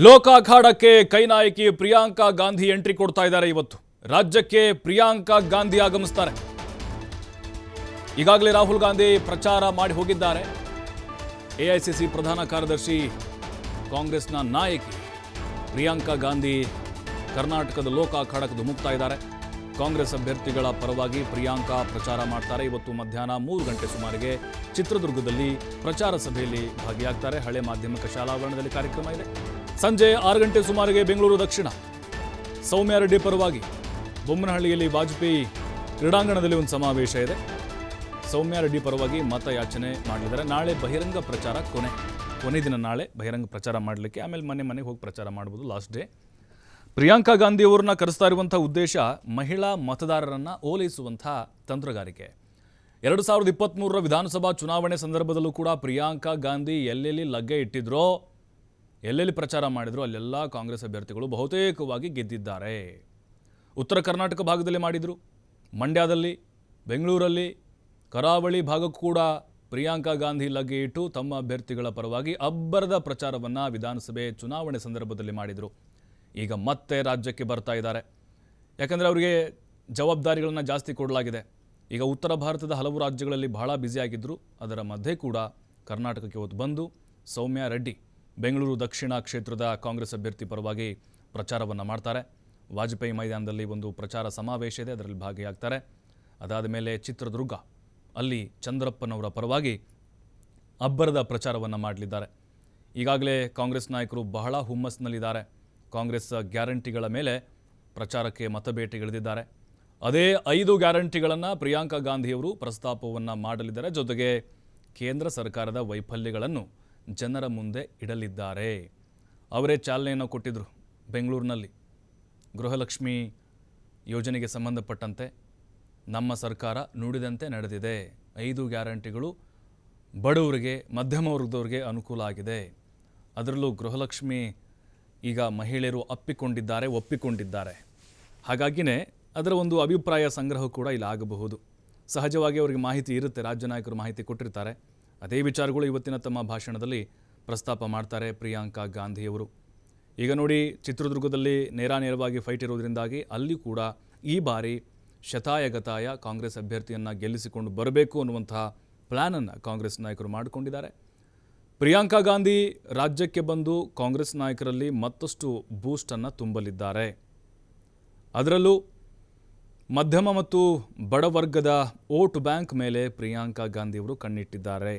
ಲೋಕ ಅಖಾಡಕ್ಕೆ ಕೈ ನಾಯಕಿ ಪ್ರಿಯಾಂಕಾ ಗಾಂಧಿ ಎಂಟ್ರಿ ಕೊಡ್ತಾ ಇದ್ದಾರೆ. ಇವತ್ತು ರಾಜ್ಯಕ್ಕೆ ಪ್ರಿಯಾಂಕಾ ಗಾಂಧಿ ಆಗಮಿಸ್ತಾರೆ. ಈಗಾಗಲೇ ರಾಹುಲ್ ಗಾಂಧಿ ಪ್ರಚಾರ ಮಾಡಿ ಹೋಗಿದ್ದಾರೆ. ಎಐಸಿಸಿ ಪ್ರಧಾನ ಕಾರ್ಯದರ್ಶಿ ಕಾಂಗ್ರೆಸ್ನ ನಾಯಕಿ ಪ್ರಿಯಾಂಕಾ ಗಾಂಧಿ ಕರ್ನಾಟಕದ ಲೋಕ ಅಖಾಡಕ್ಕೆ ಧುಮುಕ್ತಾ ಇದ್ದಾರೆ. ಕಾಂಗ್ರೆಸ್ ಅಭ್ಯರ್ಥಿಗಳ ಪರವಾಗಿ ಪ್ರಿಯಾಂಕಾ ಪ್ರಚಾರ ಮಾಡ್ತಾರೆ. ಇವತ್ತು ಮಧ್ಯಾಹ್ನ 3 ಗಂಟೆ ಸುಮಾರಿಗೆ ಚಿತ್ರದುರ್ಗದಲ್ಲಿ ಪ್ರಚಾರ ಸಭೆಯಲ್ಲಿ ಭಾಗಿಯಾಗ್ತಾರೆ. ಹಳೆ ಮಾಧ್ಯಮಿಕ ಶಾಲಾವರಣದಲ್ಲಿ ಕಾರ್ಯಕ್ರಮ ಇದೆ. ಸಂಜೆ 6 ಗಂಟೆ ಸುಮಾರಿಗೆ ಬೆಂಗಳೂರು ದಕ್ಷಿಣ ಸೌಮ್ಯ ರೆಡ್ಡಿ ಪರವಾಗಿ ಬೊಮ್ಮನಹಳ್ಳಿಯಲ್ಲಿ ವಾಜಪೇಯಿ ಕ್ರೀಡಾಂಗಣದಲ್ಲಿ ಒಂದು ಸಮಾವೇಶ ಇದೆ. ಸೌಮ್ಯ ರೆಡ್ಡಿ ಪರವಾಗಿ ಮತಯಾಚನೆ ಮಾಡಲಿದ್ದಾರೆ. ನಾಳೆ ಬಹಿರಂಗ ಪ್ರಚಾರ ಕೊನೆ ದಿನ. ನಾಳೆ ಬಹಿರಂಗ ಪ್ರಚಾರ ಮಾಡಲಿಕ್ಕೆ, ಆಮೇಲೆ ಮನೆಗೆ ಹೋಗಿ ಪ್ರಚಾರ ಮಾಡ್ಬೋದು, ಲಾಸ್ಟ್ ಡೇ. ಪ್ರಿಯಾಂಕಾ ಗಾಂಧಿ ಅವರನ್ನ ಕರೆಸ್ತಾ ಇರುವಂಥ ಉದ್ದೇಶ ಮಹಿಳಾ ಮತದಾರರನ್ನು ಓಲೈಸುವಂಥ ತಂತ್ರಗಾರಿಕೆ. 2023ರ ವಿಧಾನಸಭಾ ಚುನಾವಣೆ ಸಂದರ್ಭದಲ್ಲೂ ಕೂಡ ಪ್ರಿಯಾಂಕಾ ಗಾಂಧಿ ಎಲ್ಲೆಲ್ಲಿ ಲಗ್ಗೆ ಇಟ್ಟಿದ್ರೋ, ಎಲ್ಲೆಲ್ಲಿ ಪ್ರಚಾರ ಮಾಡಿದ್ರು ಅಲ್ಲೆಲ್ಲ ಕಾಂಗ್ರೆಸ್ ಅಭ್ಯರ್ಥಿಗಳು ಬಹುತೇಕವಾಗಿ ಗೆದ್ದಿದ್ದಾರೆ. ಉತ್ತರ ಕರ್ನಾಟಕ ಭಾಗದಲ್ಲಿ ಮಾಡಿದರು, ಮಂಡ್ಯದಲ್ಲಿ, ಬೆಂಗಳೂರಲ್ಲಿ, ಕರಾವಳಿ ಭಾಗಕ್ಕೂ ಕೂಡ ಪ್ರಿಯಾಂಕಾ ಗಾಂಧಿ ಲಗ್ಗೆ ಇಟ್ಟು ತಮ್ಮ ಅಭ್ಯರ್ಥಿಗಳ ಪರವಾಗಿ ಅಬ್ಬರದ ಪ್ರಚಾರವನ್ನು ವಿಧಾನಸಭೆ ಚುನಾವಣೆ ಸಂದರ್ಭದಲ್ಲಿ ಮಾಡಿದರು. ಈಗ ಮತ್ತೆ ರಾಜ್ಯಕ್ಕೆ ಬರ್ತಾ ಇದ್ದಾರೆ. ಯಾಕಂದರೆ ಅವರಿಗೆ ಜವಾಬ್ದಾರಿಗಳನ್ನು ಜಾಸ್ತಿ ಕೊಡಲಾಗಿದೆ. ಈಗ ಉತ್ತರ ಭಾರತದ ಹಲವು ರಾಜ್ಯಗಳಲ್ಲಿ ಬಹಳ ಬ್ಯುಸಿಯಾಗಿದ್ದರು. ಅದರ ಮಧ್ಯೆ ಕೂಡ ಕರ್ನಾಟಕಕ್ಕೆ ಹೊತ್ತು ಬಂದು ಸೌಮ್ಯ ರೆಡ್ಡಿ ಬೆಂಗಳೂರು ದಕ್ಷಿಣ ಕ್ಷೇತ್ರದ ಕಾಂಗ್ರೆಸ್ ಅಭ್ಯರ್ಥಿ ಪರವಾಗಿ ಪ್ರಚಾರವನ್ನು ಮಾಡ್ತಾರೆ. ವಾಜಪೇಯಿ ಮೈದಾನದಲ್ಲಿ ಒಂದು ಪ್ರಚಾರ ಸಮಾವೇಶ ಇದೆ, ಅದರಲ್ಲಿ ಭಾಗಿಯಾಗ್ತಾರೆ. ಅದಾದ ಮೇಲೆ ಚಿತ್ರದುರ್ಗ ಅಲ್ಲಿ ಚಂದ್ರಪ್ಪನವರ ಪರವಾಗಿ ಅಬ್ಬರದ ಪ್ರಚಾರವನ್ನು ಮಾಡಲಿದ್ದಾರೆ. ಈಗಾಗಲೇ ಕಾಂಗ್ರೆಸ್ ನಾಯಕರು ಬಹಳ ಹುಮ್ಮಸ್ಸಿನಲ್ಲಿದ್ದಾರೆ. ಕಾಂಗ್ರೆಸ್ ಗ್ಯಾರಂಟಿಗಳ ಮೇಲೆ ಪ್ರಚಾರಕ್ಕೆ ಮತಬೇಟೆಗಿಳಿದಿದ್ದಾರೆ. ಅದೇ 5 ಗ್ಯಾರಂಟಿಗಳನ್ನು ಪ್ರಿಯಾಂಕಾ ಗಾಂಧಿಯವರು ಪ್ರಸ್ತಾಪವನ್ನು ಮಾಡಲಿದ್ದಾರೆ. ಜೊತೆಗೆ ಕೇಂದ್ರ ಸರ್ಕಾರದ ವೈಫಲ್ಯಗಳನ್ನು ಜನರ ಮುಂದೆ ಇಡಲಿದ್ದಾರೆ. ಅವರೇ ಚಾಲನೆಯನ್ನು ಕೊಟ್ಟಿದ್ದರು. ಬೆಂಗಳೂರಿನಲ್ಲಿ ಗೃಹಲಕ್ಷ್ಮಿ ಯೋಜನೆಗೆ ಸಂಬಂಧಪಟ್ಟಂತೆ ನಮ್ಮ ಸರ್ಕಾರ ನುಡಿದಂತೆ ನಡೆದಿದೆ. 5 ಗ್ಯಾರಂಟಿಗಳು ಬಡವರಿಗೆ, ಮಧ್ಯಮ ವರ್ಗದವರಿಗೆ ಅನುಕೂಲ ಆಗಿದೆ. ಅದರಲ್ಲೂ ಗೃಹಲಕ್ಷ್ಮಿ ಈಗ ಮಹಿಳೆಯರು ಒಪ್ಪಿಕೊಂಡಿದ್ದಾರೆ. ಹಾಗಾಗಿಯೇ ಅದರ ಒಂದು ಅಭಿಪ್ರಾಯ ಸಂಗ್ರಹ ಕೂಡ ಇಲ್ಲಿ ಆಗಬಹುದು. ಸಹಜವಾಗಿ ಅವರಿಗೆ ಮಾಹಿತಿ ಇರುತ್ತೆ, ರಾಜ್ಯ ನಾಯಕರು ಮಾಹಿತಿ ಕೊಟ್ಟಿರ್ತಾರೆ. ಅದೇ ವಿಚಾರಗಳು ಇವತ್ತಿನ ತಮ್ಮ ಭಾಷಣದಲ್ಲಿ ಪ್ರಸ್ತಾಪ ಮಾಡ್ತಾರೆ ಪ್ರಿಯಾಂಕಾ ಗಾಂಧಿಯವರು. ಈಗ ನೋಡಿ, ಚಿತ್ರದುರ್ಗದಲ್ಲಿ ನೇರವಾಗಿ ಫೈಟ್ ಇರೋದ್ರಿಂದಾಗಿ ಅಲ್ಲಿ ಕೂಡ ಈ ಬಾರಿ ಶತಾಯಗತಾಯ ಕಾಂಗ್ರೆಸ್ ಅಭ್ಯರ್ಥಿಯನ್ನು ಗೆಲ್ಲಿಸಿಕೊಂಡು ಬರಬೇಕು ಅನ್ನುವಂತಹ ಪ್ಲ್ಯಾನನ್ನು ಕಾಂಗ್ರೆಸ್ ನಾಯಕರು ಮಾಡಿಕೊಂಡಿದ್ದಾರೆ. ಪ್ರಿಯಾಂಕಾ ಗಾಂಧಿ ರಾಜ್ಯಕ್ಕೆ ಬಂದು ಕಾಂಗ್ರೆಸ್ ನಾಯಕರಲ್ಲಿ ಮತ್ತಷ್ಟು ಬೂಸ್ಟನ್ನು ತುಂಬಲಿದ್ದಾರೆ. ಅದರಲ್ಲೂ ಮಧ್ಯಮ ಮತ್ತು ಬಡವರ್ಗದ ವೋಟ್ ಬ್ಯಾಂಕ್ ಮೇಲೆ ಪ್ರಿಯಾಂಕಾ ಗಾಂಧಿಯವರು ಕಣ್ಣಿಟ್ಟಿದ್ದಾರೆ.